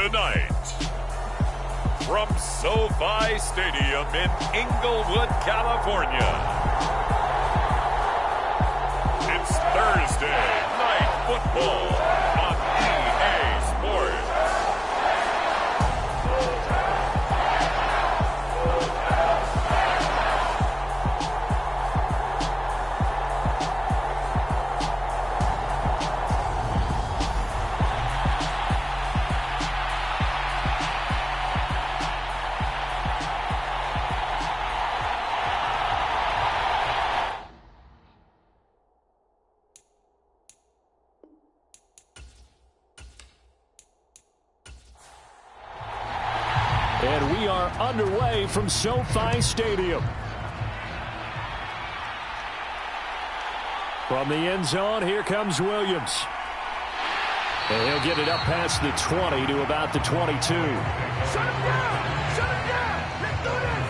Tonight, from SoFi Stadium in Inglewood, California, it's Thursday Night Football on EA Sports. And we are underway from SoFi Stadium. From the end zone, here comes Williams. And he'll get it up past the 20 to about the 22. Shut him down! Shut him down! Let's do this!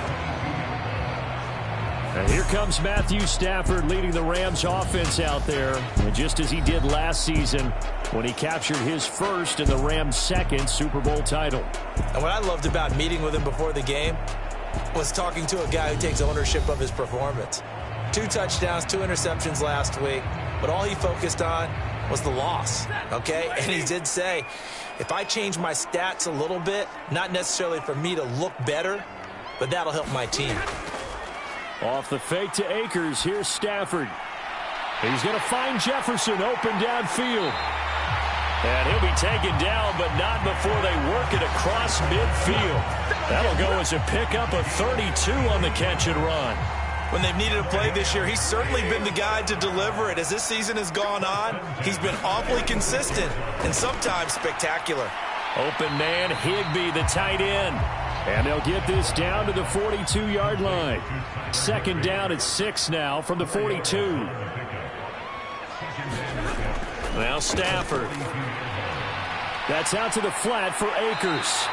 And here comes Matthew Stafford leading the Rams offense out there. And just as he did last season when he captured his first and the Rams' second Super Bowl title. And what I loved about meeting with him before the game was talking to a guy who takes ownership of his performance. 2 touchdowns, 2 interceptions last week, but all he focused on was the loss, okay? And he did say, if I change my stats a little bit, not necessarily for me to look better, but that'll help my team. Off the fake to Akers, here's Stafford. He's going to find Jefferson open downfield. And he'll be taken down, but not before they work it across midfield. That'll go as a pickup of 32 on the catch and run. When they've needed a play this year, he's certainly been the guy to deliver it. As this season has gone on, he's been awfully consistent and sometimes spectacular. Open man, Higbee, the tight end. And they'll get this down to the 42-yard line. Second down at 6 now from the 42. Now Stafford. That's out to the flat for Akers.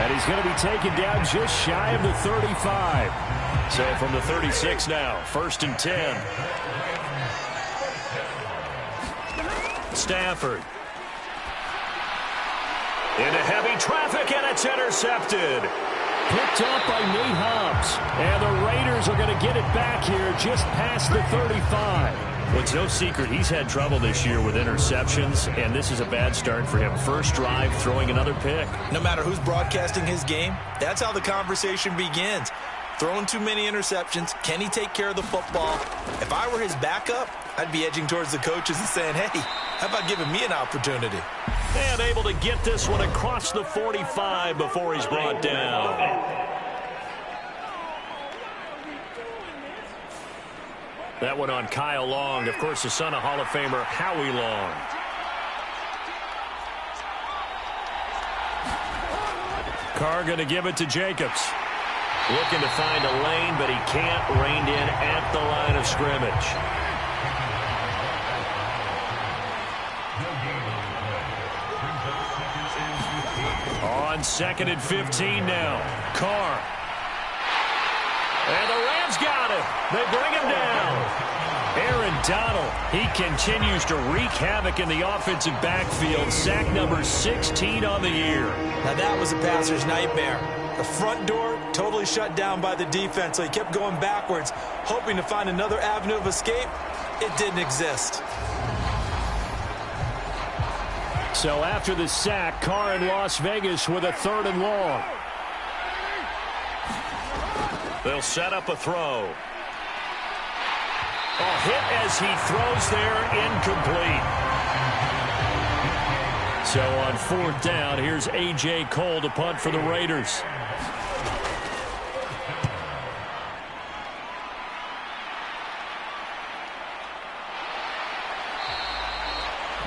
And he's going to be taken down just shy of the 35. So from the 36 now, 1st and 10. Stafford. Into heavy traffic, and it's intercepted. Picked up by Nate Hobbs. And the Raiders are going to get it back here just past the 35. Well, it's no secret he's had trouble this year with interceptions, and this is a bad start for him. First drive, throwing another pick. No matter who's broadcasting his game, that's how the conversation begins. Throwing too many interceptions. Can he take care of the football? If I were his backup, I'd be edging towards the coaches and saying, hey, how about giving me an opportunity? And able to get this one across the 45 before he's brought down. That one on Kyle Long, of course, the son of Hall of Famer Howie Long. Carr going to give it to Jacobs. Looking to find a lane, but he can't. Reined in at the line of scrimmage. On 2nd and 15 now. Carr. And the Rams got him. They bring him down. Aaron Donald, he continues to wreak havoc in the offensive backfield. Sack number 16 on the year. Now that was a passer's nightmare. The front door totally shut down by the defense, so he kept going backwards, hoping to find another avenue of escape. It didn't exist. So after the sack, Carr in Las Vegas with a 3rd and long. They'll set up a throw. A hit as he throws there, incomplete. So on 4th down, here's A.J. Cole to punt for the Raiders.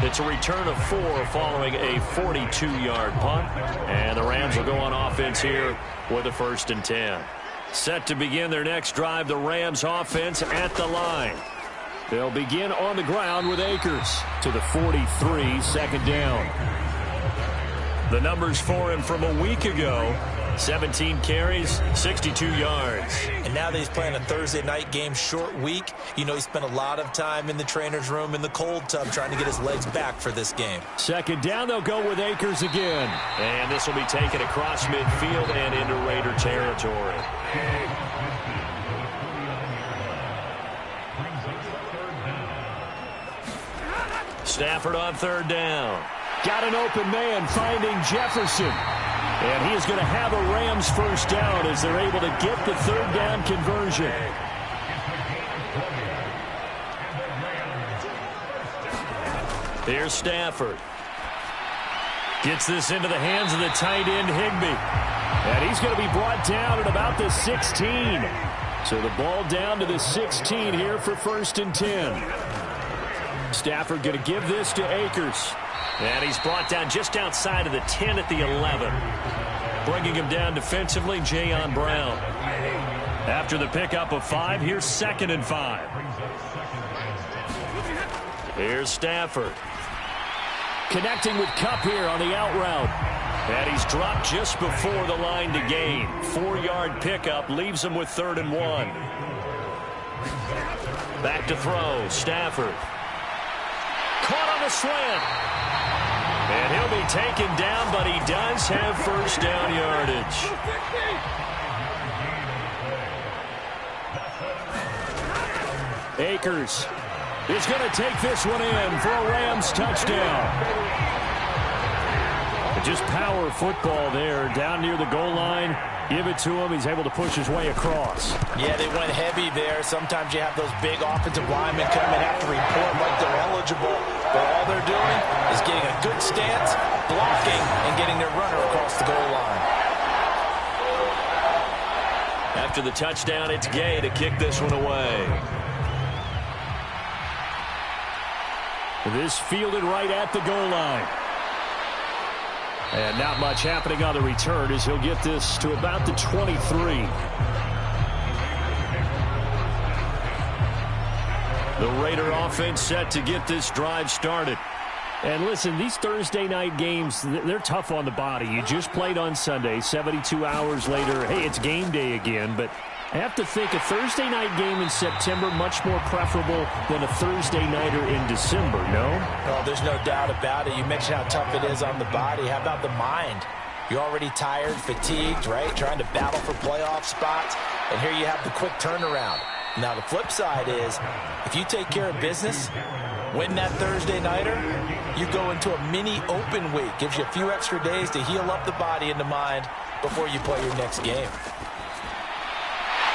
It's a return of 4 following a 42-yard punt. And the Rams will go on offense here with a 1st and 10. Set to begin their next drive, the Rams offense at the line. They'll begin on the ground with Akers to the 43, 2nd down. The numbers for him from a week ago, 17 carries, 62 yards. And now that he's playing a Thursday night game, short week, you know he spent a lot of time in the trainer's room in the cold tub trying to get his legs back for this game. Second down, they'll go with Akers again. And this will be taken across midfield and into Raider territory. Stafford on third down. Got an open man finding Jefferson. And he is going to have a Rams first down as they're able to get the third down conversion. Here's Stafford. Gets this into the hands of the tight end, Higbee. And he's going to be brought down at about the 16. So the ball down to the 16 here for 1st and 10. Stafford going to give this to Akers. And he's brought down just outside of the 10 at the 11. Bringing him down defensively, Jayon Brown. After the pickup of 5, here's 2nd and 5. Here's Stafford. Connecting with Kupp here on the out route. And he's dropped just before the line to gain. 4-yard pickup leaves him with 3rd and 1. Back to throw, Stafford. Caught on the slant. And he'll be taken down, but he does have first down yardage. Akers is going to take this one in for a Rams touchdown. Just power football there down near the goal line. Give it to him. He's able to push his way across. Yeah, they went heavy there. Sometimes you have those big offensive linemen come and have to report like they're eligible. But all they're doing is getting a good stance, blocking, and getting their runner across the goal line. After the touchdown, it's Gay to kick this one away. This fielded right at the goal line. And not much happening on the return as he'll get this to about the 23. The Raider offense set to get this drive started. And listen, these Thursday night games, they're tough on the body. You just played on Sunday, 72 hours later, hey, it's game day again. But I have to think a Thursday night game in September much more preferable than a Thursday nighter in December, no? Oh, there's no doubt about it. You mentioned how tough it is on the body. How about the mind? You're already tired, fatigued, right? Trying to battle for playoff spots. And here you have the quick turnaround. Now, the flip side is, if you take care of business, win that Thursday nighter, you go into a mini open week. Gives you a few extra days to heal up the body and the mind before you play your next game.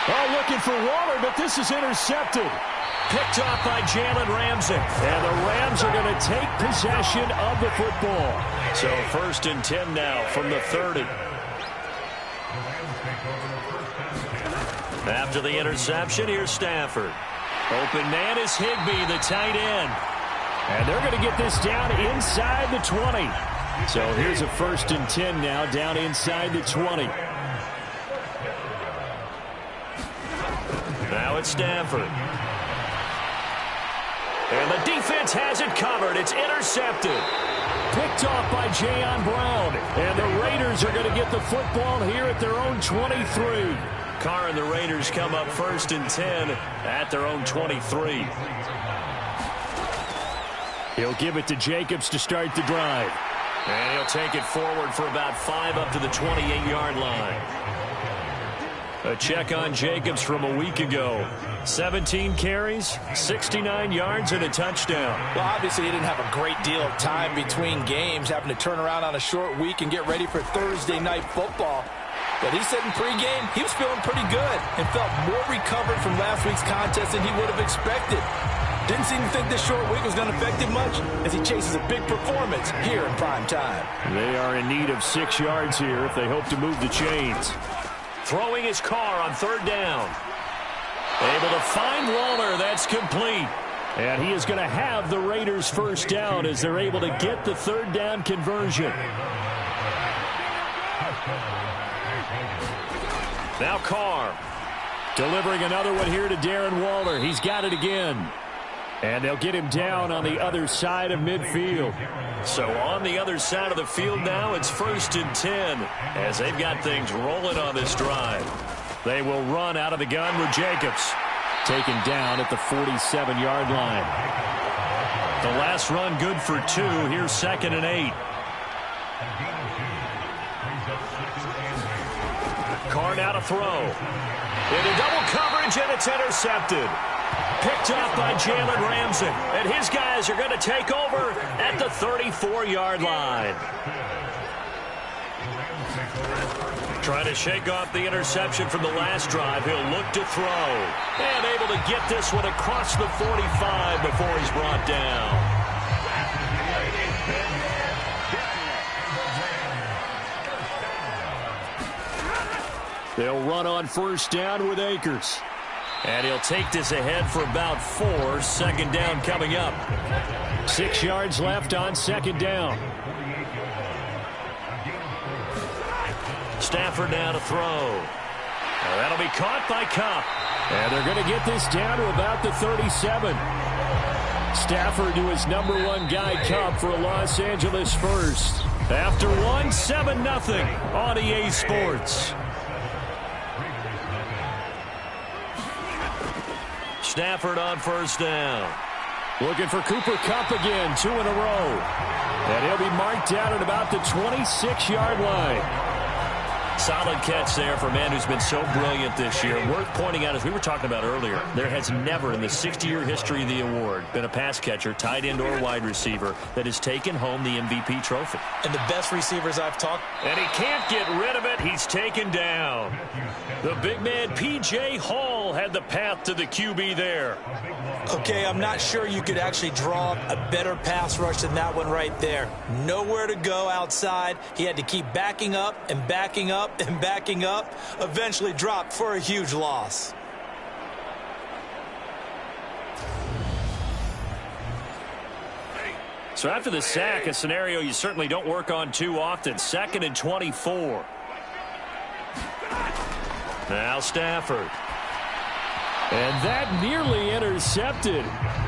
Oh, looking for Waller, but this is intercepted. Picked off by Jalen Ramsey. And the Rams are going to take possession of the football. So 1st and 10 now from the 30. After the interception, here's Stafford. Open man is Higbee, the tight end. And they're going to get this down inside the 20. So here's a 1st and 10 now down inside the 20. Now it's Stafford. And the defense has it covered. It's intercepted. Picked off by Jayon Brown. And the Raiders are going to get the football here at their own 23. Carr and the Raiders come up 1st and 10 at their own 23. He'll give it to Jacobs to start the drive. And he'll take it forward for about 5 up to the 28-yard line. A check on Jacobs from a week ago. 17 carries, 69 yards, and a touchdown. Well, obviously, he didn't have a great deal of time between games, having to turn around on a short week and get ready for Thursday night football. But he said in pregame he was feeling pretty good and felt more recovered from last week's contest than he would have expected. Didn't seem to think this short week was going to affect him much as he chases a big performance here in prime time. They are in need of 6 yards here if they hope to move the chains. Throwing his Carr on 3rd down. Able to find Waller. That's complete. And he is going to have the Raiders first down as they're able to get the 3rd down conversion. Now Carr delivering another one here to Darren Waller. He's got it again. And they'll get him down on the other side of midfield. So on the other side of the field now, it's 1st and 10 as they've got things rolling on this drive. They will run out of the gun with Jacobs. Taken down at the 47-yard line. The last run good for 2. Here's 2nd and 8. Carr now to throw. Into double coverage, and it's intercepted. Picked off by Jalen Ramsey. And his guys are going to take over at the 34-yard line. Trying to shake off the interception from the last drive. He'll look to throw. And able to get this one across the 45 before he's brought down. They'll run on 1st down with Akers. And he'll take this ahead for about 4. 2nd down coming up. 6 yards left on 2nd down. Stafford now to throw. And that'll be caught by Kupp. And they're going to get this down to about the 37. Stafford to his #1 guy, Kupp, for a Los Angeles first. After one, 7-0 on EA Sports. Stafford on 1st down. Looking for Cooper Kupp again, 2 in a row. And he'll be marked down at about the 26-yard line. Solid catch there for a man who's been so brilliant this year. Worth pointing out, as we were talking about earlier, there has never in the 60-year history of the award been a pass catcher, tight end, or wide receiver that has taken home the MVP trophy. And the best receivers I've talked. And he can't get rid of it. He's taken down. The big man, P.J. Hall, had the path to the QB there. Okay, I'm not sure you could actually draw a better pass rush than that one right there. Nowhere to go outside. He had to keep backing up and backing up and backing up. Eventually dropped for a huge loss. So after the sack, a scenario you certainly don't work on too often. 2nd and 24. Now Stafford. And that nearly intercepted.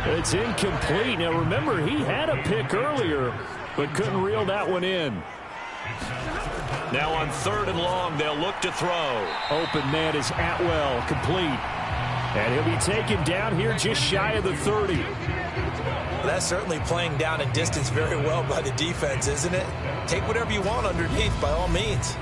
It's incomplete. Now remember, he had a pick earlier, but couldn't reel that one in. Now on 3rd and long, they'll look to throw. Open man is Atwell, complete. And he'll be taken down here just shy of the 30. That's certainly playing down and distance very well by the defense, isn't it? Take whatever you want underneath, by all means.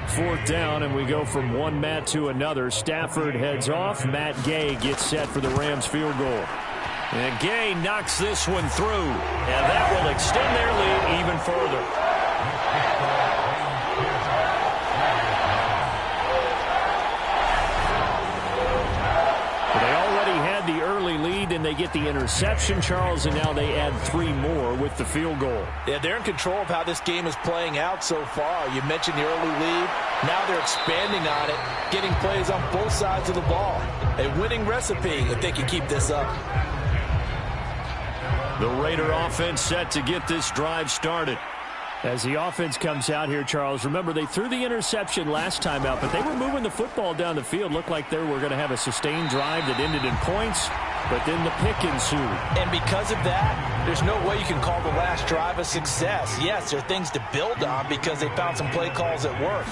Fourth down, and we go from one Matt to another. Stafford heads off. Matt Gay gets set for the Rams field goal. And Gay knocks this one through, and that will extend their lead even further. They already had the early lead, and they get the interception, Charles, and now they add 3 more with the field goal. Yeah, they're in control of how this game is playing out so far. You mentioned the early lead. Now they're expanding on it, getting plays on both sides of the ball. A winning recipe if they can keep this up. The Raider offense set to get this drive started. As the offense comes out here, Charles, remember they threw the interception last time out, but they were moving the football down the field. Looked like they were going to have a sustained drive that ended in points, but then the pick ensued. And because of that, there's no way you can call the last drive a success. Yes, there are things to build on because they found some play calls that work.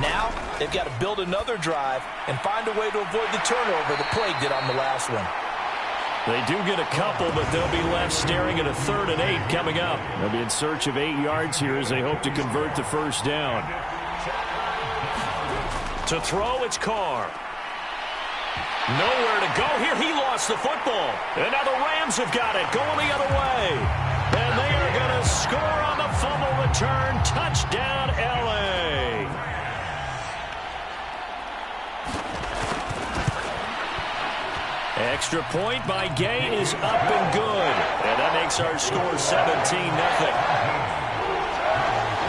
Now, they've got to build another drive and find a way to avoid the turnover the Plague did on the last one. They do get a couple, but they'll be left staring at a 3rd and 8 coming up. They'll be in search of 8 yards here as they hope to convert the first down. To throw, it's Carr. Nowhere to go here. He lost the football. And now the Rams have got it, going the other way. And they are going to score on the fumble return. Touchdown, L.A. Extra point by Gay is up and good. And that makes our score 17-0.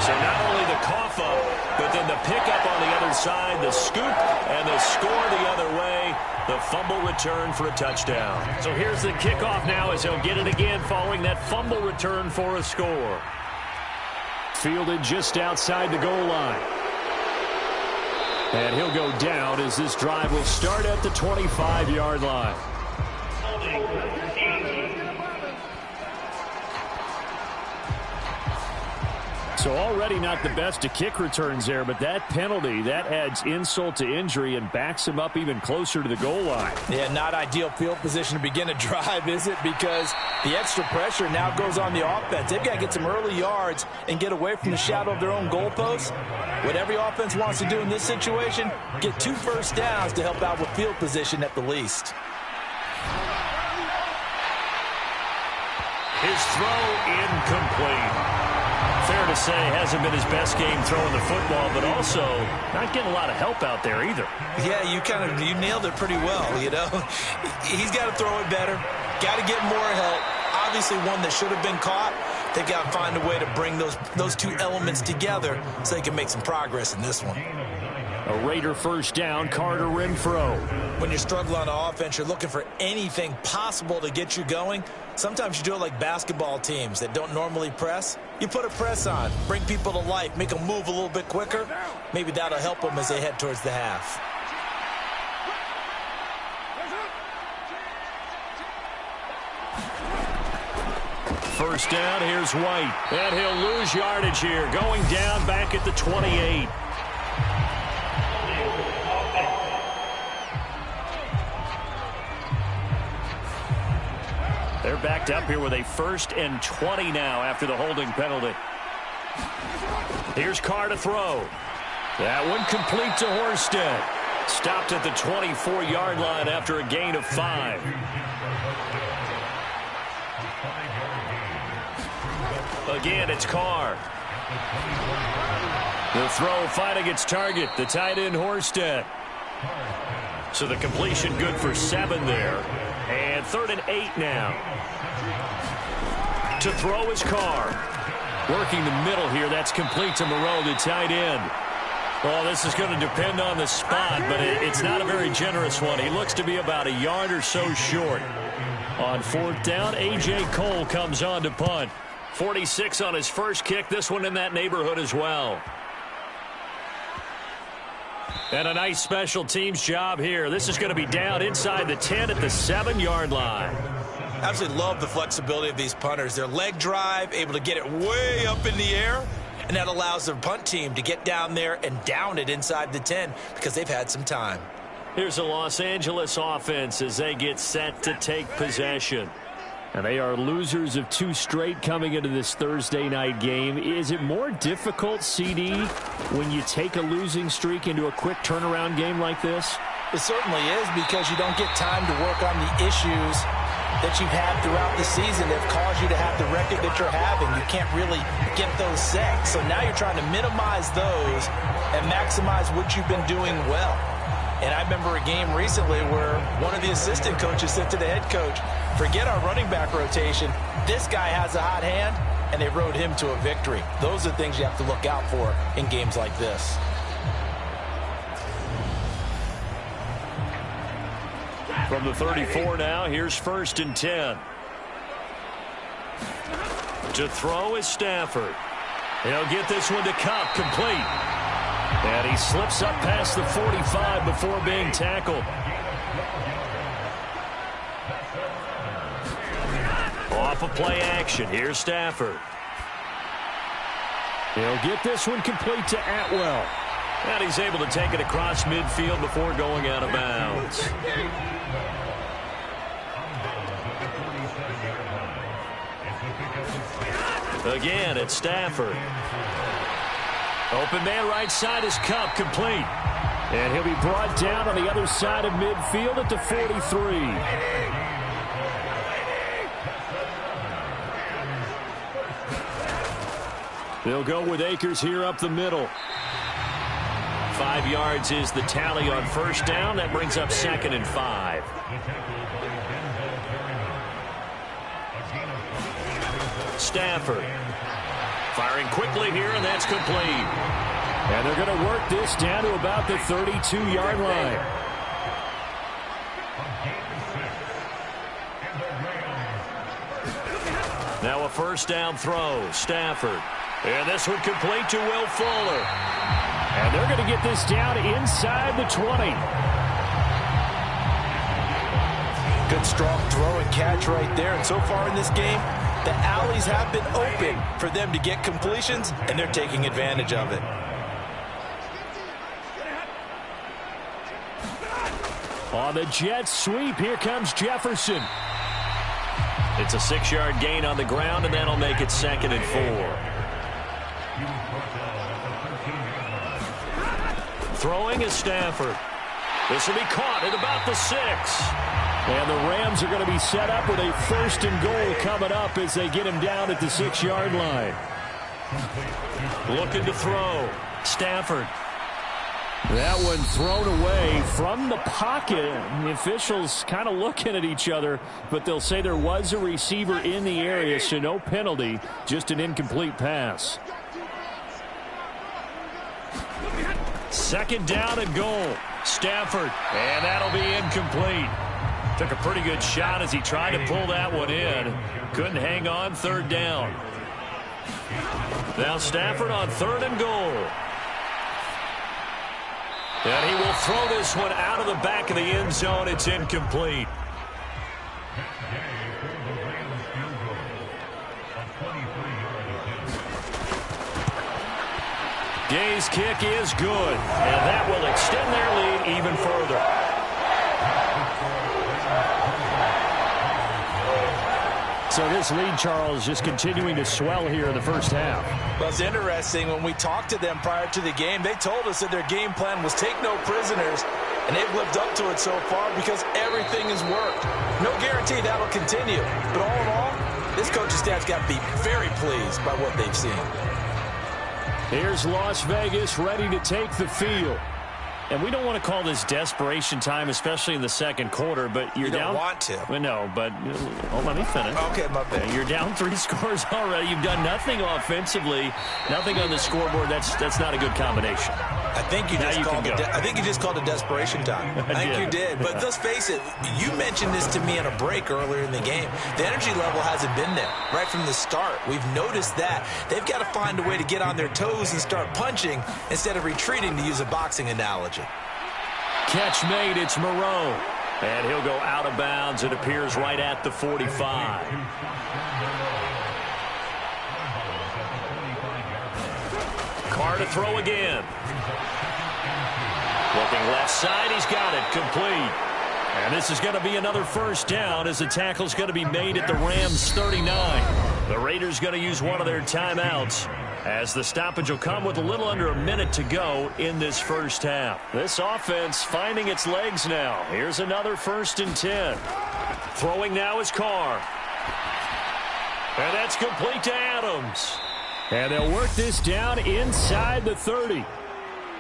So not only the cough up, but then the pickup on the other side, the scoop, and the score the other way. The fumble return for a touchdown. So here's the kickoff now as he'll get it again following that fumble return for a score. fielded just outside the goal line. And he'll go down as this drive will start at the 25-yard line. So already not the best of kick returns there, but that penalty, that adds insult to injury and backs him up even closer to the goal line. Yeah, not ideal field position to begin a drive, is it? Because the extra pressure now goes on the offense. They've got to get some early yards and get away from the shadow of their own goalposts. What every offense wants to do in this situation, get 2 first downs to help out with field position at the least. His throw incomplete. Fair to say, hasn't been his best game throwing the football, but also not getting a lot of help out there either. Yeah, you nailed it pretty well, you know. He's got to throw it better, got to get more help. Obviously one that should have been caught. They got to find a way to bring those 2 elements together so they can make some progress in this one. A Raider first down, Carter Renfro. When you're struggling on offense, you're looking for anything possible to get you going. Sometimes you do it like basketball teams that don't normally press. You put a press on, bring people to life, make them move a little bit quicker. Maybe that'll help them as they head towards the half. First down, here's White. And he'll lose yardage here, going down back at the 28. They're backed up here with a 1st and 20 now after the holding penalty. Here's Carr to throw. That one complete to Horsted. Stopped at the 24-yard line after a gain of 5. Again, it's Carr. The throw finding its target, the tight end Horsted. So the completion good for 7 there. And 3rd and 8 now. To throw is Carr. Working the middle here. That's complete to Moreau, the tight end. Well, this is going to depend on the spot, but it's not a very generous one. He looks to be about a yard or so short. On 4th down, A.J. Cole comes on to punt. 46 on his first kick. This one in that neighborhood as well. And a nice special teams job here. This is going to be down inside the 10 at the 7-yard line. Absolutely love the flexibility of these punters. Their leg drive, able to get it way up in the air, and that allows their punt team to get down there and down it inside the 10 because they've had some time. Here's a Los Angeles offense as they get set to take possession. And they are losers of 2 straight coming into this Thursday night game. Is it more difficult, CD, when you take a losing streak into a quick turnaround game like this? It certainly is, because you don't get time to work on the issues that you've had throughout the season that have caused you to have the record that you're having. You can't really get those set. So now you're trying to minimize those and maximize what you've been doing well. And I remember a game recently where one of the assistant coaches said to the head coach, forget our running back rotation. This guy has a hot hand, and they rode him to a victory. Those are things you have to look out for in games like this. From the 34 now, here's 1st and 10. To throw is Stafford. He'll get this one to Kupp, complete. And he slips up past the 45 before being tackled. Off of play action, here's Stafford. He'll get this one complete to Atwell. And he's able to take it across midfield before going out of bounds. Again, it's Stafford. Open man right side is Kupp, complete. And he'll be brought down on the other side of midfield at the 43. They'll go with Akers here up the middle. 5 yards is the tally on 1st down. That brings up 2nd and 5. Stafford firing quickly here, and that's complete. And they're going to work this down to about the 32-yard line. Now a 1st down throw. Stafford And this one complete to Will Fuller. And they're going to get this down inside the 20. Good, strong throw and catch right there. And so far in this game, the alleys have been open for them to get completions, and they're taking advantage of it. On the jet sweep, here comes Jefferson. It's a 6-yard gain on the ground, and that'll make it 2nd and 4. Throwing is Stafford. This will be caught at about the 6. And the Rams are going to be set up with a 1st and goal coming up as they get him down at the 6-yard line. Looking to throw. Stafford. That one thrown away from the pocket. The officials kind of looking at each other, but they'll say there was a receiver in the area, so no penalty, just an incomplete pass. 2nd down and goal. Stafford. And that'll be incomplete. Took a pretty good shot as he tried to pull that one in. Couldn't hang on. 3rd down. Now Stafford on 3rd and goal. And he will throw this one out of the back of the end zone. It's incomplete. Gay's kick is good, and that will extend their lead even further. So this lead, Charles, just continuing to swell here in the first half. Well, it's interesting. When we talked to them prior to the game, they told us that their game plan was take no prisoners, and they've lived up to it so far because everything has worked. No guarantee that'll continue, but all in all, this coaching staff's got to be very pleased by what they've seen. Here's Las Vegas ready to take the field. And we don't want to call this desperation time, especially in the 2nd quarter, but you're down. You don't want to. Well, no, but let me finish. Okay, my bad. You're down 3 scores already. You've done nothing offensively, nothing on the scoreboard. That's not a good combination. I think you just called it desperation time. I think you did. But let's face it, you mentioned this to me on a break earlier in the game. The energy level hasn't been there right from the start. We've noticed that. They've got to find a way to get on their toes and start punching instead of retreating, to use a boxing analogy. Catch made. It's Moreau. And he'll go out of bounds. It appears right at the 45. Carr to throw again. Looking left side. He's got it. Complete. And this is going to be another 1st down as the tackle's going to be made at the Rams 39. The Raiders going to use one of their timeouts as the stoppage will come with a little under a minute to go in this first half. This offense finding its legs now. Here's another 1st and 10. Throwing now is Carr. And that's complete to Adams. And they'll work this down inside the 30.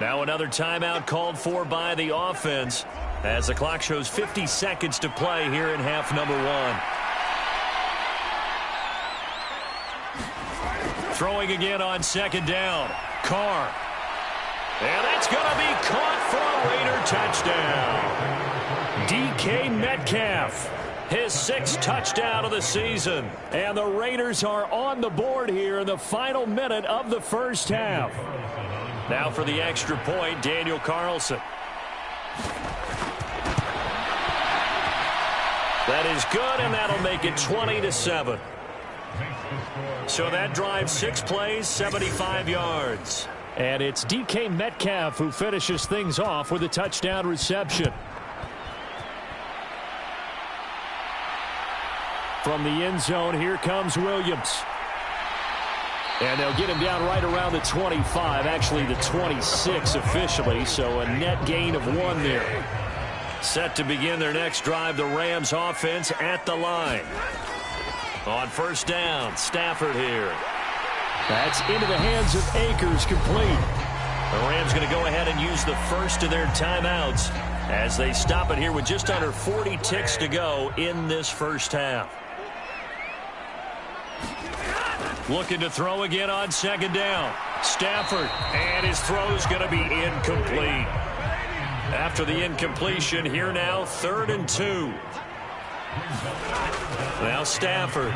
Now another timeout called for by the offense as the clock shows 50 seconds to play here in half number 1. Throwing again on 2nd down. Carr. And that's going to be caught for a Raider touchdown. DK Metcalf. His 6th touchdown of the season. And the Raiders are on the board here in the final minute of the first half. Now for the extra point, Daniel Carlson. That is good, and that'll make it 20-7. So that drive 6 plays, 75 yards. And it's DK Metcalf who finishes things off with a touchdown reception. From the end zone, here comes Williams. And they'll get him down right around the 25, actually the 26 officially, so a net gain of 1 there. Set to begin their next drive, the Rams offense at the line. On 1st down, Stafford here. That's into the hands of Akers, complete. The Rams going to go ahead and use the first of their timeouts as they stop it here with just under 40 ticks to go in this first half. Looking to throw again on 2nd down. Stafford, and his throw's going to be incomplete. After the incompletion, here now, 3rd and 2. Now Stafford.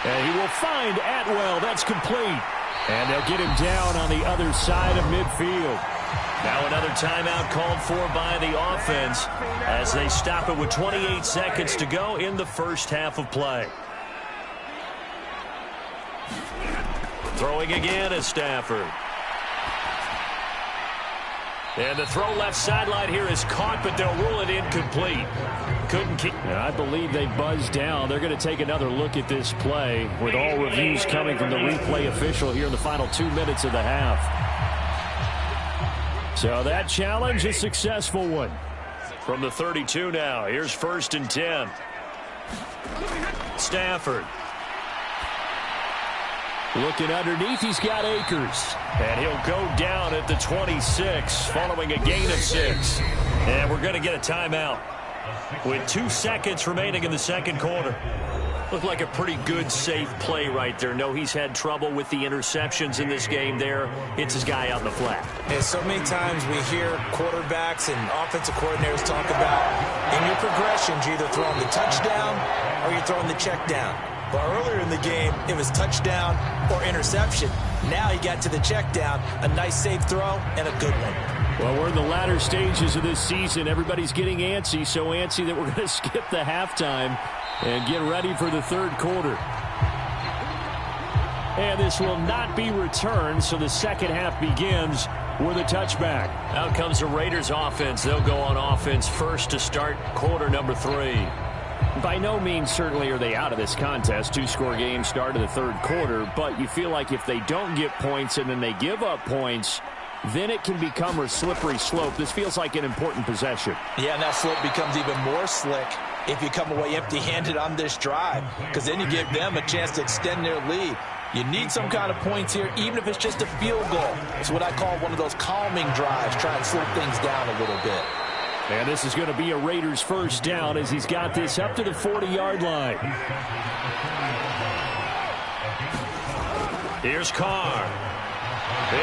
And he will find Atwell. That's complete. And they'll get him down on the other side of midfield. Now another timeout called for by the offense as they stop it with 28 seconds to go in the first half of play. Throwing again is Stafford. And the throw left sideline here is caught, but they'll rule it incomplete. Couldn't keep. I believe they buzzed down. They're going to take another look at this play with all reviews coming from the replay official here in the final 2 minutes of the half. So that challenge, a successful one. From the 32 now, here's 1st and 10. Stafford. Looking underneath, he's got Akers. And he'll go down at the 26 following a gain of 6. And we're going to get a timeout with 2 seconds remaining in the second quarter. Looked like a pretty good, safe play right there. No, he's had trouble with the interceptions in this game there. It's his guy out in the flat. And so many times we hear quarterbacks and offensive coordinators talk about in your progressions, you're either throwing the touchdown or you're throwing the check down. But earlier in the game, it was touchdown or interception. Now he got to the check down, a nice safe throw, and a good one. Well, we're in the latter stages of this season. Everybody's getting antsy, so antsy that we're going to skip the halftime and get ready for the third quarter. And this will not be returned, so the second half begins with a touchback. Out comes the Raiders offense. They'll go on offense first to start quarter number 3. By no means certainly are they out of this contest. 2-score game start of the third quarter, but you feel like if they don't get points and then they give up points, then it can become a slippery slope. This feels like an important possession. Yeah, and that slope becomes even more slick if you come away empty-handed on this drive, because then you give them a chance to extend their lead. You need some kind of points here, even if it's just a field goal. It's what I call one of those calming drives, try and slow things down a little bit. And this is going to be a Raiders first down as he's got this up to the 40-yard line. Here's Carr.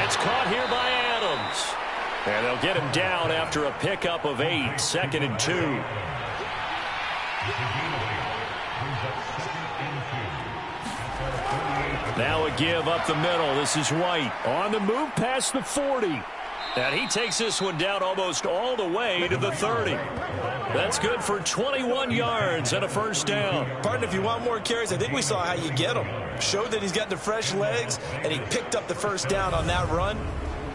It's caught here by Adams. And they'll get him down after a pickup of 8, 2nd and 2. Now a give up the middle. This is White. On the move past the 40. And he takes this one down almost all the way to the 30. That's good for 21 yards and a first down. Partner, if you want more carries, I think we saw how you get them. Showed that he's got the fresh legs, and he picked up the first down on that run.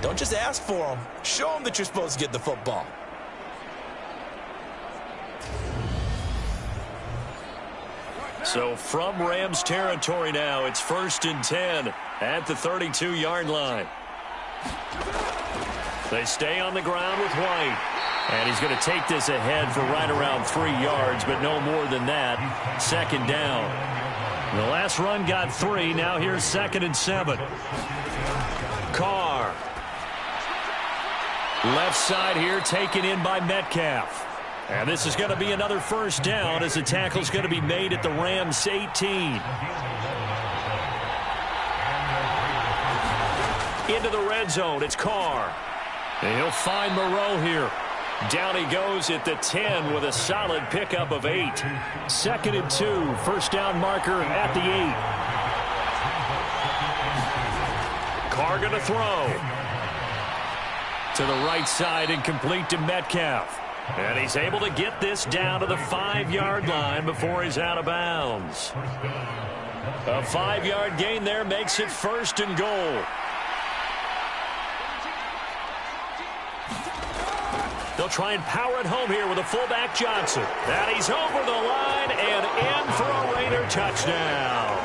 Don't just ask for them. Show them that you're supposed to get the football. So from Rams territory now, it's 1st and 10 at the 32-yard line. They stay on the ground with White. And he's going to take this ahead for right around 3 yards, but no more than that. 2nd down. The last run got 3. Now here's 2nd and 7. Carr. Left side here taken in by Metcalf. And this is going to be another first down as the tackle's going to be made at the Rams 18. Into the red zone. It's Carr. And he'll find Moreau here. Down he goes at the 10 with a solid pickup of 8. 2nd and 2. First down marker at the 8. Carr going to throw. To the right side and complete to Metcalf. And he's able to get this down to the 5-yard line before he's out of bounds. A 5-yard gain there makes it 1st and goal. They'll try and power it home here with a fullback Johnson. And he's over the line and in for a Raider touchdown.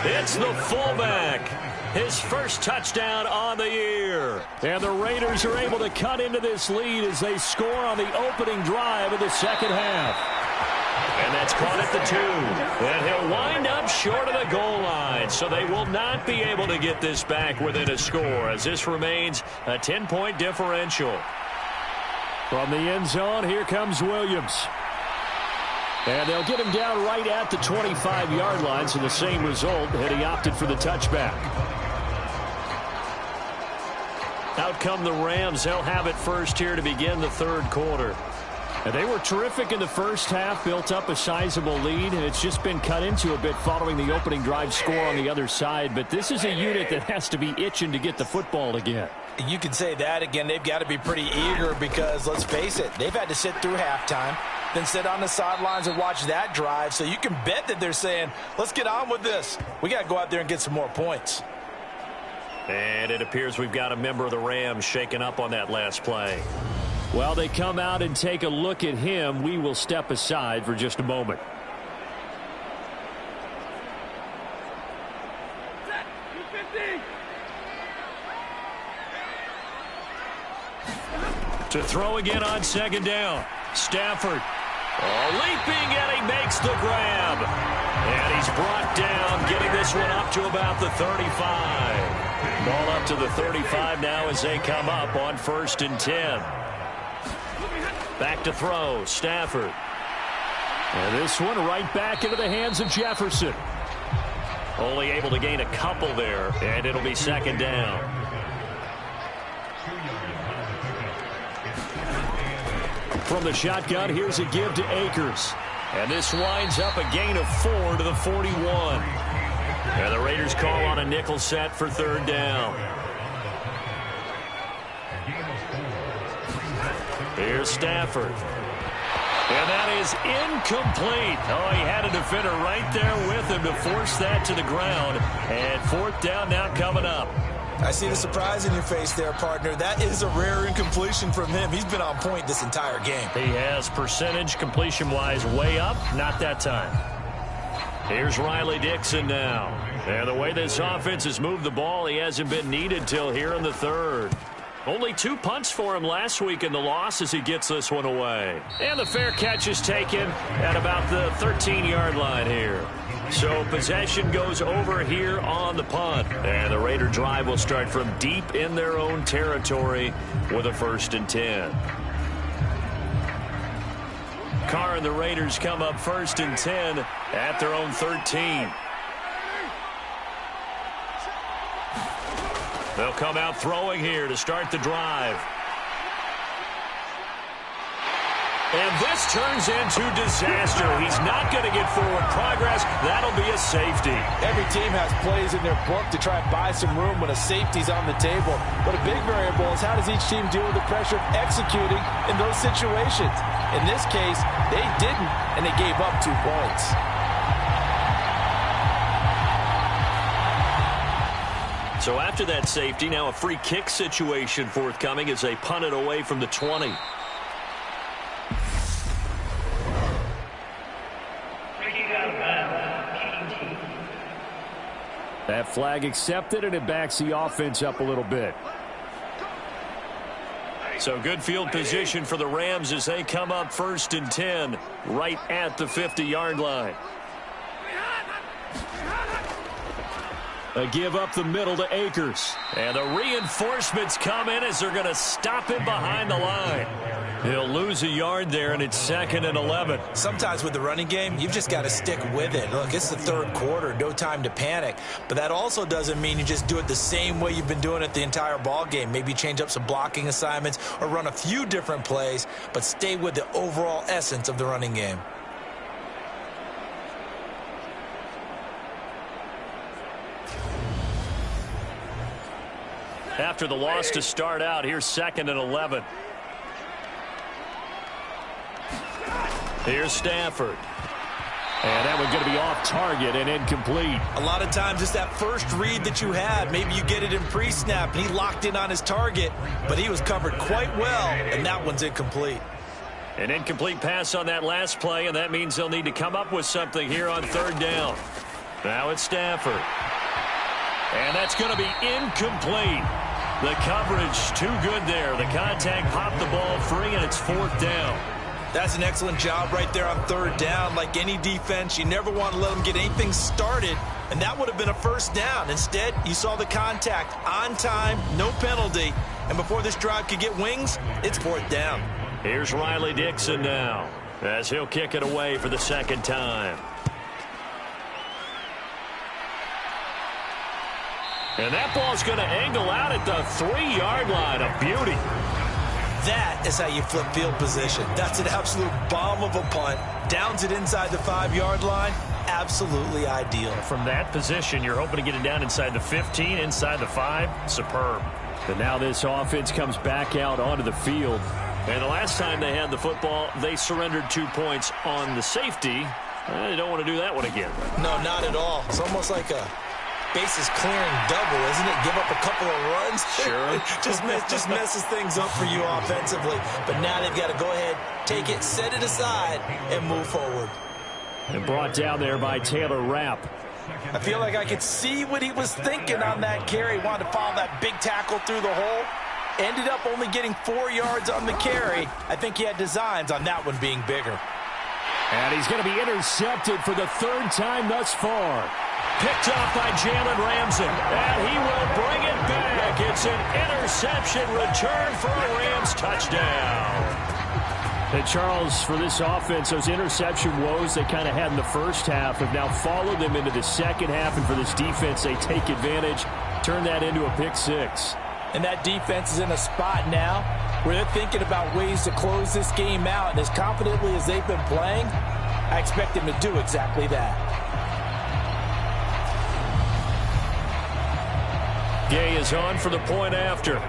It's the fullback. His first touchdown on the year. And the Raiders are able to cut into this lead as they score on the opening drive of the second half. And that's caught at the 2. And he'll wind up short of the goal line. So they will not be able to get this back within a score as this remains a 10-point differential. From the end zone, here comes Williams. And they'll get him down right at the 25-yard line, so the same result had he opted for the touchback. Out come the Rams. They'll have it first here to begin the third quarter. And they were terrific in the first half, built up a sizable lead. It's just been cut into a bit following the opening drive score on the other side. But this is a unit that has to be itching to get the football again. You can say that again. They've got to be pretty eager because, let's face it, they've had to sit through halftime, then sit on the sidelines and watch that drive. So you can bet that they're saying, let's get on with this. We got to go out there and get some more points. And it appears we've got a member of the Rams shaken up on that last play. Well, they come out and take a look at him. We will step aside for just a moment. To throw again on second down. Stafford. Leaping, and he makes the grab. And he's brought down, getting this one up to about the 35. Ball up to the 35 now as they come up on 1st and 10. Back to throw, Stafford. And this one right back into the hands of Jefferson. Only able to gain a couple there, and it'll be 2nd down. From the shotgun, here's a give to Akers. And this winds up a gain of 4 to the 41. And the Raiders call on a nickel set for 3rd down. Here's Stafford. And that is incomplete. Oh, he had a defender right there with him to force that to the ground. And 4th down now coming up. I see the surprise in your face there, partner. That is a rare incompletion from him. He's been on point this entire game. He has percentage completion-wise way up. Not that time. Here's Riley Dixon now. And the way this offense has moved the ball, he hasn't been needed till here in the 3rd. Only 2 punts for him last week in the loss as he gets this one away. And the fair catch is taken at about the 13-yard line here. So possession goes over here on the punt. And the Raider drive will start from deep in their own territory with a 1st and 10. Carr and the Raiders come up 1st and 10 at their own 13. They'll come out throwing here to start the drive. And this turns into disaster. He's not going to get forward progress. That'll be a safety. Every team has plays in their book to try and buy some room when a safety's on the table. But a big variable is how does each team deal with the pressure of executing in those situations? In this case, they didn't, and they gave up 2 points. So after that safety, now a free kick situation forthcoming as they punt it away from the 20. That flag accepted, and it backs the offense up a little bit. So good field position for the Rams as they come up 1st and 10 right at the 50-yard line. A give up the middle to Akers. And the reinforcements come in as they're going to stop him behind the line. He'll lose a yard there, and it's 2nd and 11. Sometimes with the running game, you've just got to stick with it. Look, it's the 3rd quarter, no time to panic. But that also doesn't mean you just do it the same way you've been doing it the entire ball game. Maybe change up some blocking assignments or run a few different plays, but stay with the overall essence of the running game. After the loss to start out, here's 2nd and 11. Here's Stafford. And that one's going to be off target and incomplete. A lot of times it's that first read that you had. Maybe you get it in pre-snap, and he locked in on his target, but he was covered quite well, and that one's incomplete. An incomplete pass on that last play, and that means they'll need to come up with something here on 3rd down. Now it's Stafford. And that's going to be incomplete. The coverage too good there. The contact popped the ball free, and it's 4th down. That's an excellent job right there on 3rd down. Like any defense, you never want to let them get anything started, and that would have been a 1st down. Instead, you saw the contact on time, no penalty, and before this drive could get wings, it's 4th down. Here's Riley Dixon now as he'll kick it away for the 2nd time. And that ball's going to angle out at the 3-yard line. A beauty. That is how you flip field position. That's an absolute bomb of a punt. Downs it inside the 5-yard line. Absolutely ideal. From that position, you're hoping to get it down inside the 15, inside the 5. Superb. But now this offense comes back out onto the field. And the last time they had the football, they surrendered 2 points on the safety. They don't want to do that one again. No, not at all. It's almost like a bases clearing double, isn't it? Give up a couple of runs. Sure. just messes things up for you offensively. But now they've got to go ahead, take it, set it aside, and move forward. And brought down there by Taylor Rapp. I feel like I could see what he was thinking on that carry. Wanted to follow that big tackle through the hole. Ended up only getting 4 yards on the carry. I think he had designs on that one being bigger. And he's going to be intercepted for the 3rd time thus far. Picked off by Jalen Ramsey. And he will bring it back. It's an interception return for a Rams touchdown. And Charles, for this offense, those interception woes they kind of had in the first half have now followed them into the second half. And for this defense, they take advantage, turn that into a pick 6. And that defense is in a spot now where they're thinking about ways to close this game out. And as confidently as they've been playing, I expect them to do exactly that. Gay is on for the point after.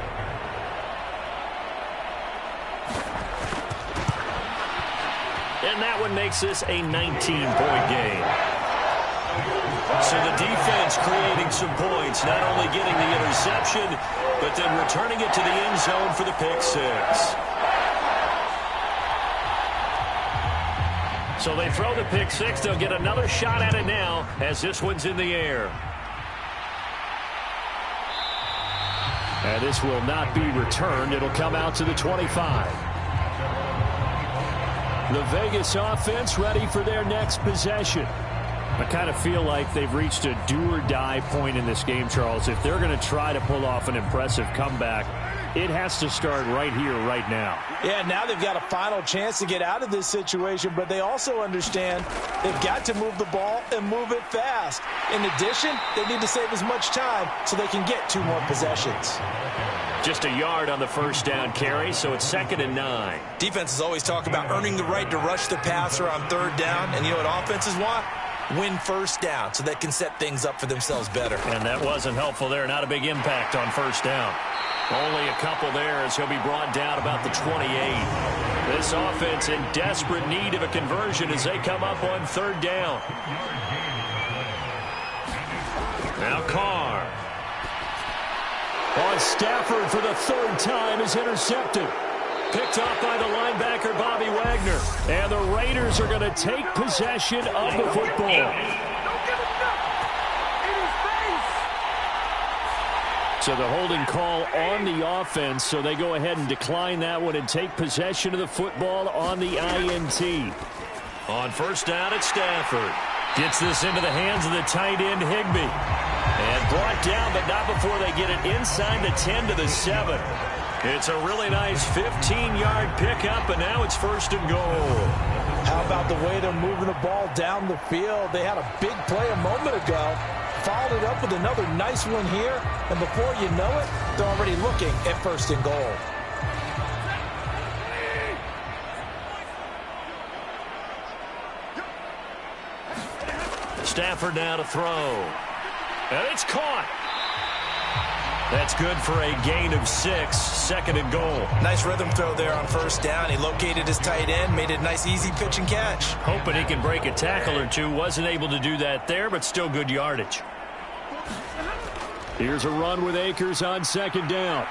And that one makes this a 19-point game. So the defense creating some points, not only getting the interception, but then returning it to the end zone for the pick 6. So they throw the pick 6. They'll get another shot at it now as this one's in the air. And this will not be returned. It'll come out to the 25. The Vegas offense ready for their next possession. I kind of feel like they've reached a do-or-die point in this game, Charles. If they're going to try to pull off an impressive comeback, it has to start right here, right now. Yeah, now they've got a final chance to get out of this situation, but they also understand they've got to move the ball and move it fast. In addition, they need to save as much time so they can get 2 more possessions. Just a yard on the first down carry, so it's 2nd and 9. Defenses always talk about earning the right to rush the passer on 3rd down, and you know what offenses want? Win first down so they can set things up for themselves better. And that wasn't helpful there. Not a big impact on first down. Only a couple there as he'll be brought down about the 28. This offense in desperate need of a conversion as they come up on 3rd down. Now Carr. On Stafford for the 3rd time is intercepted. Picked off by the linebacker, Bobby Wagner. And the Raiders are going to take possession of the football. So the holding call on the offense, so they go ahead and decline that one and take possession of the football on the INT. On first down, it's Stafford. Gets this into the hands of the tight end, Higbee. And brought down, but not before they get it inside the 10 to the 7. It's a really nice 15-yard pickup, and now it's 1st and goal. How about the way they're moving the ball down the field? They had a big play a moment ago. Followed it up with another nice one here. And before you know it, they're already looking at 1st and goal. Stafford now to throw. And it's caught. That's good for a gain of 6, 2nd and goal. Nice rhythm throw there on 1st down. He located his tight end, made it a nice, easy pitch and catch. Hoping he can break a tackle or two. Wasn't able to do that there, but still good yardage. Here's a run with Akers on 2nd down.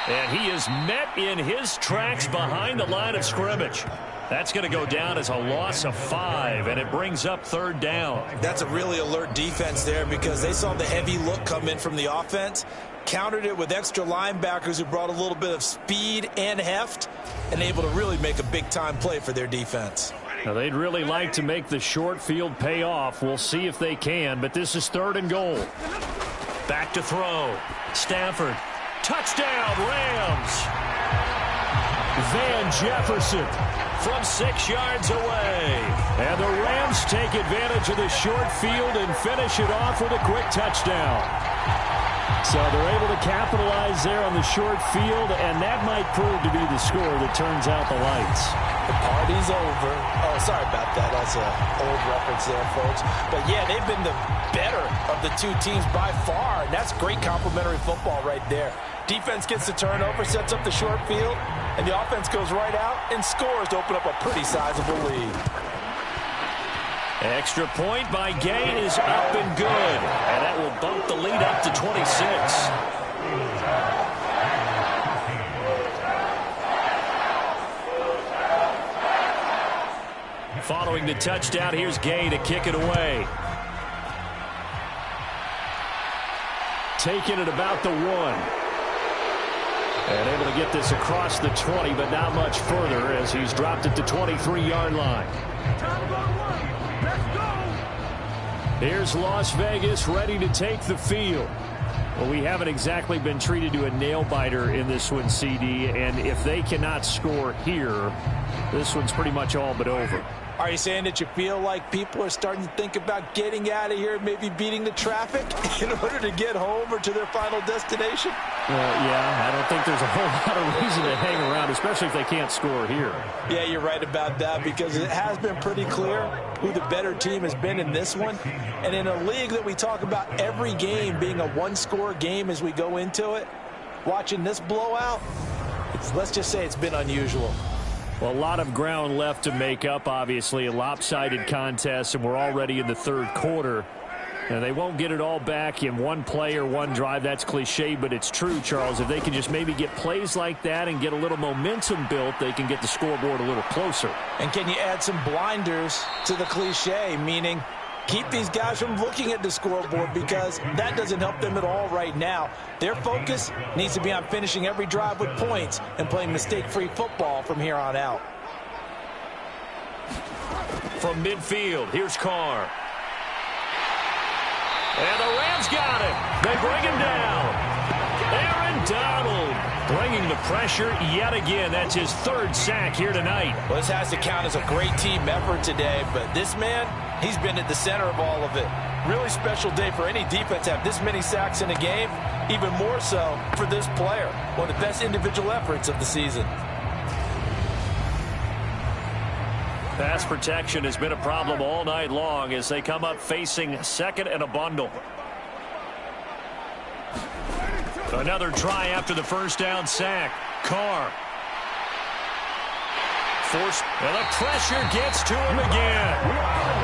And he is met in his tracks behind the line of scrimmage. That's going to go down as a loss of 5, and it brings up 3rd down. That's a really alert defense there because they saw the heavy look come in from the offense, countered it with extra linebackers who brought a little bit of speed and heft, and able to really make a big-time play for their defense. Now, they'd really like to make the short field pay off. We'll see if they can, but this is 3rd and goal. Back to throw. Stafford. Touchdown, Rams. Van Jefferson from 6 yards away. And the Rams take advantage of the short field and finish it off with a quick touchdown. So they're able to capitalize there on the short field, and that might prove to be the score that turns out the lights. The party's over. Oh, sorry about that. That's an old reference there, folks. But, yeah, they've been the better of the two teams by far, and that's great complementary football right there. Defense gets the turnover, sets up the short field, and the offense goes right out and scores to open up a pretty sizable lead. Extra point by Gain is up and good. And that will bump the lead up to 26. Following the touchdown, here's Gain to kick it away. Taking it about the 1. And able to get this across the 20, but not much further as he's dropped it to 23-yard line. Here's Las Vegas ready to take the field. Well, we haven't exactly been treated to a nail-biter in this one, CD, and if they cannot score here, this one's pretty much all but over. Are you saying that you feel like people are starting to think about getting out of here, maybe beating the traffic in order to get home or to their final destination? Yeah, I don't think there's a whole lot of reason to hang around, especially if they can't score here. Yeah, you're right about that, because it has been pretty clear who the better team has been in this one. And in a league that we talk about every game being a one-score game as we go into it, watching this blowout, let's just say it's been unusual. Well, a lot of ground left to make up, obviously. A lopsided contest, and we're already in the third quarter. And they won't get it all back in one play or one drive. That's cliche, but it's true, Charles. If they can just maybe get plays like that and get a little momentum built, they can get the scoreboard a little closer. And can you add some blinders to the cliche, meaning keep these guys from looking at the scoreboard, because that doesn't help them at all right now. Their focus needs to be on finishing every drive with points and playing mistake-free football from here on out. From midfield, here's Carr. And the Rams got him. They bring him down. Aaron Donald bringing the pressure yet again. That's his third sack here tonight. Well, this has to count as a great team effort today, but this man, he's been at the center of all of it. Really special day for any defense to have this many sacks in a game, even more so for this player. One of the best individual efforts of the season. Pass protection has been a problem all night long as they come up facing second and a bundle. Another try after the first down sack. Carr. Force, and the pressure gets to him again.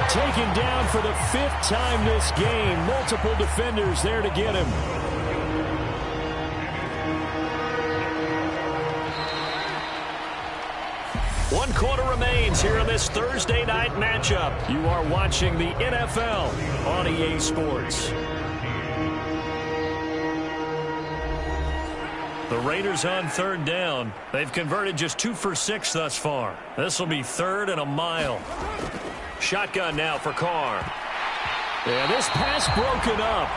Taken down for the 5th time this game. Multiple defenders there to get him. One quarter remains here in this Thursday night matchup. You are watching the NFL on EA Sports. The Raiders on third down. They've converted just 2 for 6 thus far. This will be 3rd and a mile. Shotgun now for Carr. And this pass broken up.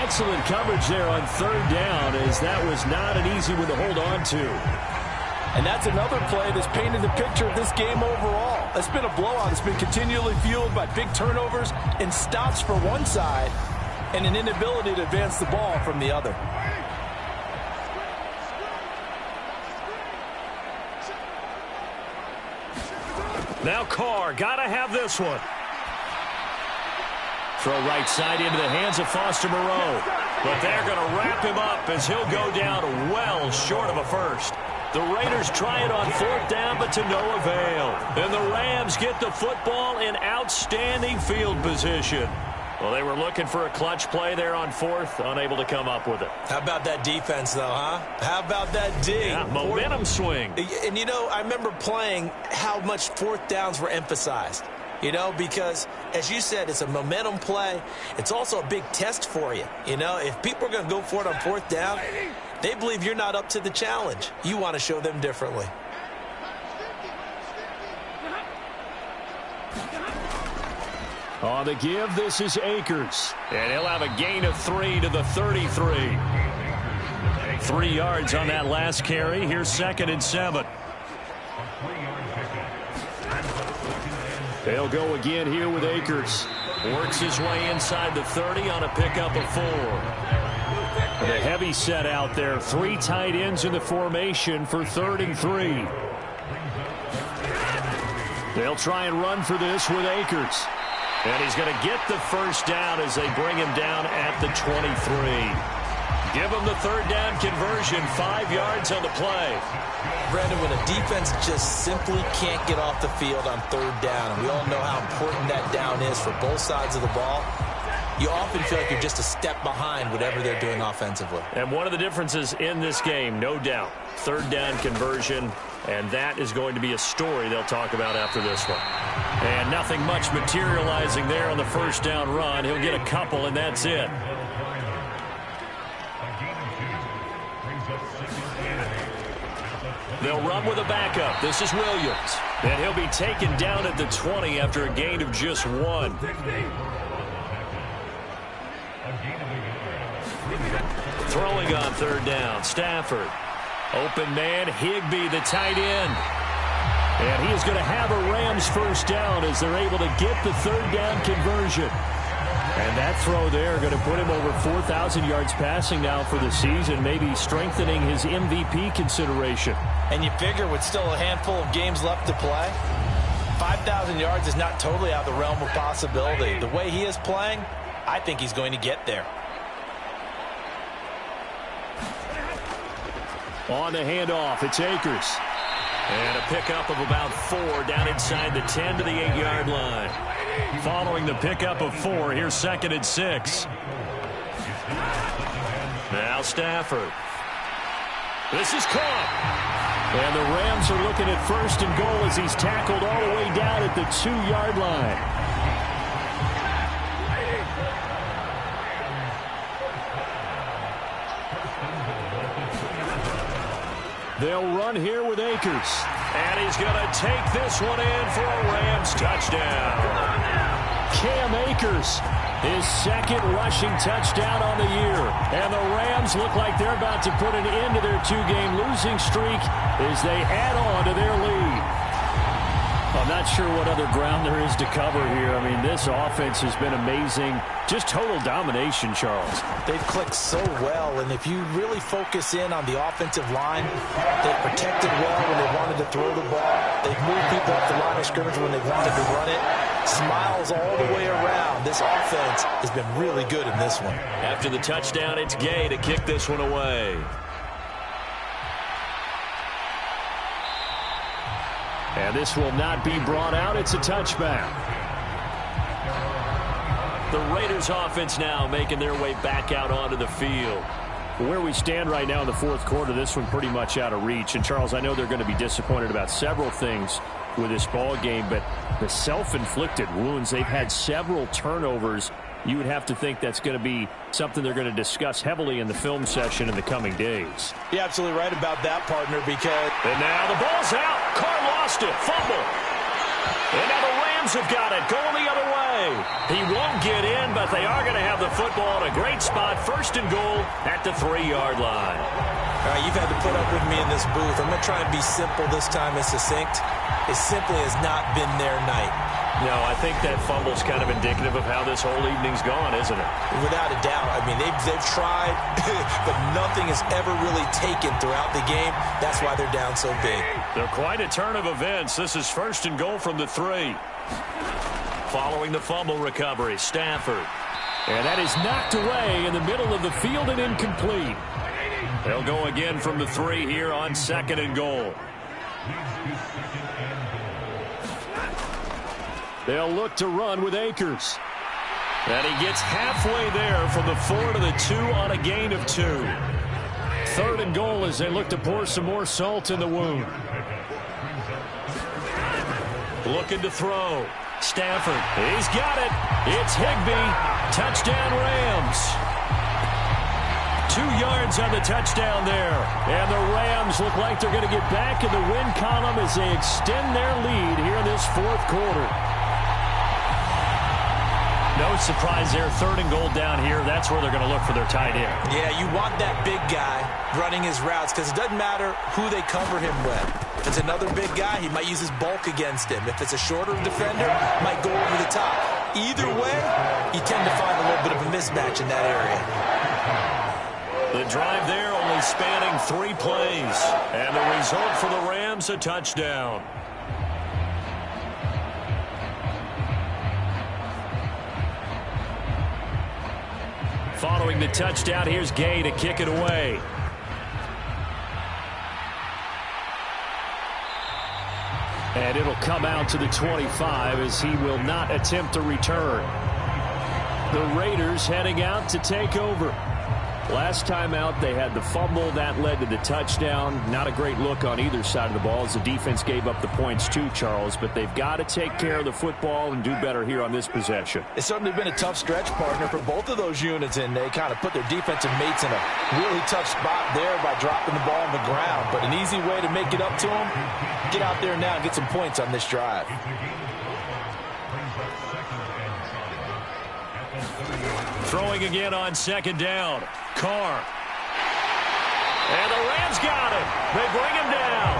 Excellent coverage there on third down, as that was not an easy one to hold on to. And that's another play that's painted the picture of this game overall. It's been a blowout. It's been continually fueled by big turnovers and stops for one side and an inability to advance the ball from the other. Now Carr, gotta have this one. Throw right side into the hands of Foster Moreau. But they're going to wrap him up as he'll go down well short of a first. The Raiders try it on 4th down, but to no avail. And the Rams get the football in outstanding field position. Well, they were looking for a clutch play there on 4th, unable to come up with it. How about that defense, though, huh? How about that D? Yeah, momentum swing. And, you know, I remember playing how much 4th downs were emphasized. You know, because, as you said, it's a momentum play. It's also a big test for you. You know, if people are going to go for it on 4th down, they believe you're not up to the challenge. You want to show them differently. On the give, this is Akers. And he'll have a gain of 3 to the 33. 3 yards on that last carry. Here's 2nd and 7. They'll go again here with Akers. Works his way inside the 30 on a pickup of 4. The heavy set out there. 3 tight ends in the formation for 3rd and 3. They'll try and run for this with Akers. And he's going to get the first down as they bring him down at the 23. Give him the 3rd down conversion. 5 yards on the play. Brandon, when a defense just simply can't get off the field on 3rd down, and we all know how important that down is for both sides of the ball, you often feel like you're just a step behind whatever they're doing offensively. And one of the differences in this game, no doubt, 3rd down conversion, and that is going to be a story they'll talk about after this one. And nothing much materializing there on the 1st down run. He'll get a couple, and that's it. They'll run with a backup. This is Williams. And he'll be taken down at the 20 after a gain of just 1. Throwing on 3rd down, Stafford. Open man, Higbee, the tight end. And he is going to have a Rams first down as they're able to get the 3rd down conversion. And that throw there going to put him over 4,000 yards passing now for the season, maybe strengthening his MVP consideration. And you figure with still a handful of games left to play, 5,000 yards is not totally out of the realm of possibility. The way he is playing, I think he's going to get there. On the handoff, it's Akers. And a pickup of about 4 down inside the 10 to the 8-yard line. Following the pickup of 4, here's 2nd and 6. Now Stafford. This is caught. And the Rams are looking at 1st and goal as he's tackled all the way down at the 2-yard line. They'll run here with Akers. And he's going to take this one in for a Rams touchdown. Cam Akers, his 2nd rushing touchdown on the year. And the Rams look like they're about to put an end to their 2-game losing streak as they add on to their lead. I'm not sure what other ground there is to cover here. I mean, this offense has been amazing. Just total domination, Charles. They've clicked so well, and if you really focus in on the offensive line, they've protected well when they wanted to throw the ball. They've moved people up the line of scrimmage when they wanted to run it. Smiles all the way around. This offense has been really good in this one. After the touchdown, it's Gay to kick this one away. And this will not be brought out. It's a touchback. The Raiders offense now making their way back out onto the field. Where we stand right now in the 4th quarter, this one pretty much out of reach. And, Charles, I know they're going to be disappointed about several things with this ball game, but the self-inflicted wounds, they've had several turnovers. You would have to think that's going to be something they're going to discuss heavily in the film session in the coming days. You're absolutely right about that, partner, because... And now the ball's out. Carr lost it. Fumble. And now the Rams have got it. Going the other way. He won't get in, but they are going to have the football in a great spot. 1st and goal at the 3-yard line. All right, you've had to put up with me in this booth. I'm going to try and be simple this time and succinct. It simply has not been their night. No, I think that fumble's kind of indicative of how this whole evening's gone, isn't it? Without a doubt. I mean, they've tried, but nothing has ever really taken throughout the game. That's why they're down so big. They're quite a turn of events. This is 1st and goal from the 3. Following the fumble recovery, Stafford. And that is knocked away in the middle of the field and incomplete. They'll go again from the 3 here on 2nd and goal. They'll look to run with Akers. And he gets halfway there from the 4 to the 2 on a gain of 2. 3rd and goal as they look to pour some more salt in the wound. Looking to throw. Stafford. He's got it. It's Higbee. Touchdown Rams. 2 yards on the touchdown there. And the Rams look like they're going to get back in the win column as they extend their lead here in this 4th quarter. No surprise there. 3rd and goal down here. That's where they're going to look for their tight end. Yeah, you want that big guy running his routes because it doesn't matter who they cover him with. If it's another big guy, he might use his bulk against him. If it's a shorter defender, he might go over the top. Either way, you tend to find a little bit of a mismatch in that area. The drive there only spanning 3 plays. And the result for the Rams, a touchdown. Following the touchdown, here's Gay to kick it away. And it'll come out to the 25 as he will not attempt to return. The Raiders heading out to take over. Last time out, they had the fumble. That led to the touchdown. Not a great look on either side of the ball as the defense gave up the points too, Charles. But they've got to take care of the football and do better here on this possession. It's certainly been a tough stretch, partner, for both of those units, and they kind of put their defensive mates in a really tough spot there by dropping the ball on the ground. But an easy way to make it up to them, get out there now and get some points on this drive. Throwing again on second down. Carr. And the Rams got him. They bring him down.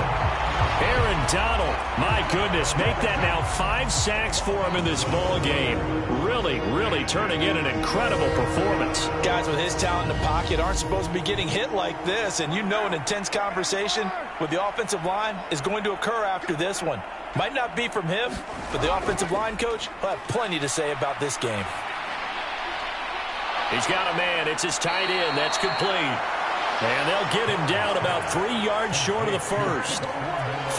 Aaron Donald, my goodness, make that now 5 sacks for him in this ball game. Really, really turning in an incredible performance. Guys with his talent in the pocket aren't supposed to be getting hit like this, and you know an intense conversation with the offensive line is going to occur after this one. Might not be from him, but the offensive line coach will have plenty to say about this game. He's got a man. It's his tight end. That's complete. And they'll get him down about 3 yards short of the first.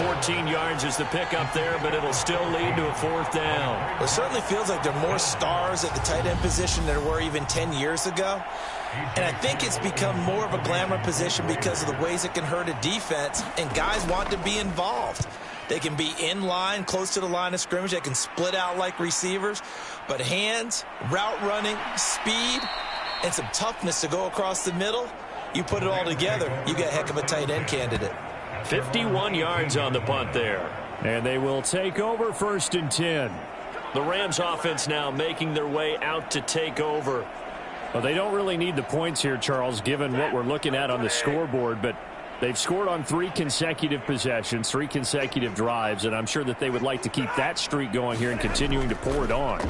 14 yards is the pickup there, but it'll still lead to a 4th down. It certainly feels like there are more stars at the tight end position than there were even 10 years ago. And I think it's become more of a glamour position because of the ways it can hurt a defense, and guys want to be involved. They can be in line, close to the line of scrimmage. They can split out like receivers. But hands, route running, speed, and some toughness to go across the middle, you put it all together, you get a heck of a tight end candidate. 51 yards on the punt there. And they will take over 1st and 10. The Rams offense now making their way out to take over. Well, they don't really need the points here, Charles, given what we're looking at on the scoreboard, but they've scored on 3 consecutive possessions, 3 consecutive drives, and I'm sure that they would like to keep that streak going here and continuing to pour it on.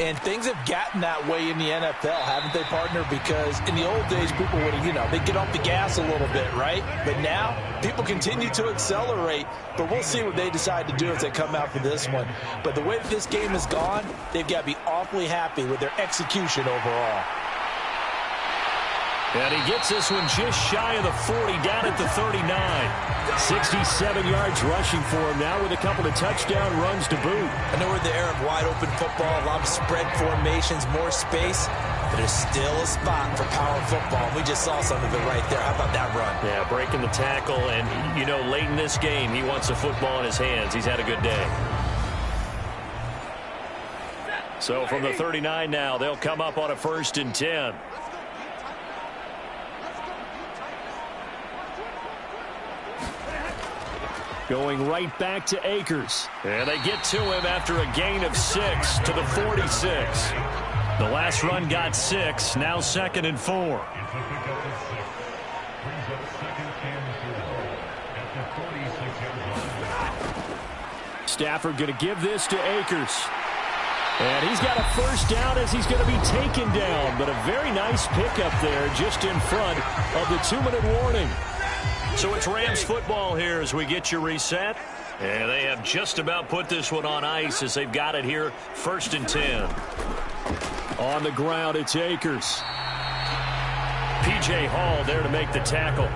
And things have gotten that way in the NFL, haven't they, partner? Because in the old days, people would, they get off the gas a little bit, right? But now, people continue to accelerate, but we'll see what they decide to do as they come out for this one. But the way that this game has gone, they've got to be awfully happy with their execution overall. And he gets this one just shy of the 40, down at the 39. 67 yards rushing for him now with a couple of touchdown runs to boot. I know we're in the era of wide-open football, a lot of spread formations, more space, but there's still a spot for power football. We just saw some of it right there. How about that run? Yeah, breaking the tackle, and, late in this game, he wants the football in his hands. He's had a good day. So from the 39 now, they'll come up on a 1st and 10. Going right back to Akers. And they get to him after a gain of 6 to the 46. The last run got 6, now 2nd and 4. Stafford going to give this to Akers. And he's got a 1st down as he's going to be taken down. But a very nice pickup there just in front of the 2-minute warning. So it's Rams football here as we get you reset. And they have just about put this one on ice as they've got it here, 1st and 10. On the ground, it's Akers. P.J. Hall there to make the tackle.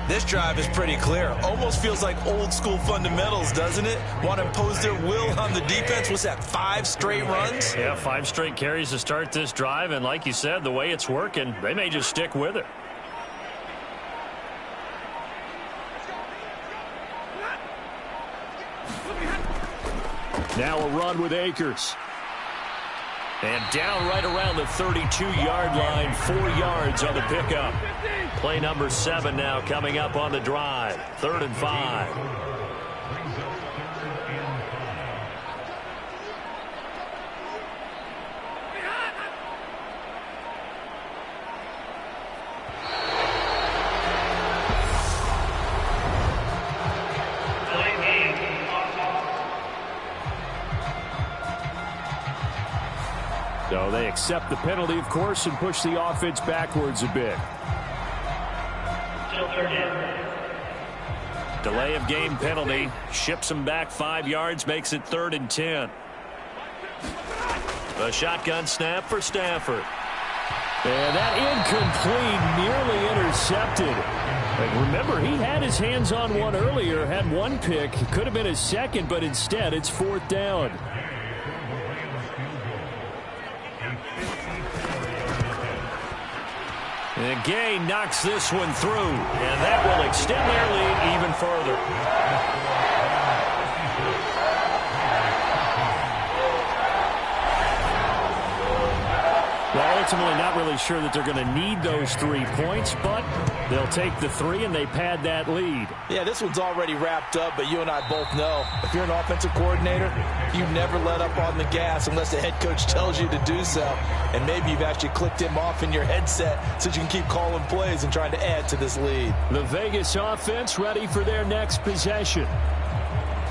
This drive is pretty clear. Almost feels like old school fundamentals, doesn't it? Want to impose their will on the defense. What's that, 5 straight runs? Yeah, 5 straight carries to start this drive. And like you said, the way it's working, they may just stick with it. Now a run with Akers. And down right around the 32-yard line, 4 yards on the pickup. Play number 7 now coming up on the drive. 3rd and 5. So they accept the penalty, of course, and push the offense backwards a bit. Delay of game penalty. Ships him back 5 yards. Makes it 3rd and 10. A shotgun snap for Stafford. And that incomplete, nearly intercepted. And remember, he had his hands on one earlier, had one pick. Could have been his second, but instead it's 4th down. And Gay knocks this one through, and that will extend their lead even further. Well, ultimately not really sure that they're going to need those 3 points, but they'll take the 3 and they pad that lead. Yeah, this one's already wrapped up, but you and I both know if you're an offensive coordinator, you never let up on the gas unless the head coach tells you to do so. And maybe you've actually clicked him off in your headset so you can keep calling plays and trying to add to this lead. The Vegas offense ready for their next possession.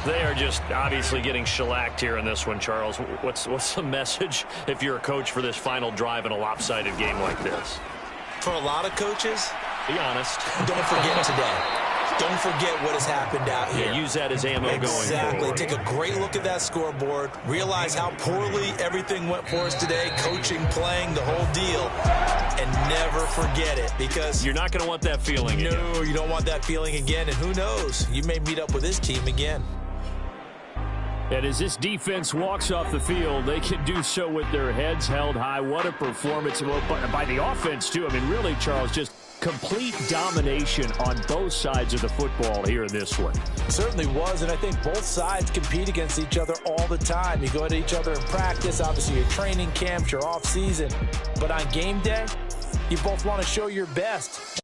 They are just obviously getting shellacked here in this one, Charles. What's the message if you're a coach for this final drive in a lopsided game like this? For a lot of coaches, be honest. Don't forget today. Don't forget what has happened out here. Yeah, use that as ammo going forward. Exactly. Take a great look at that scoreboard. Realize how poorly everything went for us today. Coaching, playing, the whole deal. And never forget it, because you're not going to want that feeling again. No, you don't want that feeling again. And who knows? You may meet up with this team again. And as this defense walks off the field, they can do so with their heads held high. What a performance by the offense, too. I mean, really, Charles, just complete domination on both sides of the football here in this one. Certainly was, and I think both sides compete against each other all the time. You go at each other in practice, obviously your training camps, your off season. But on game day, you both want to show your best.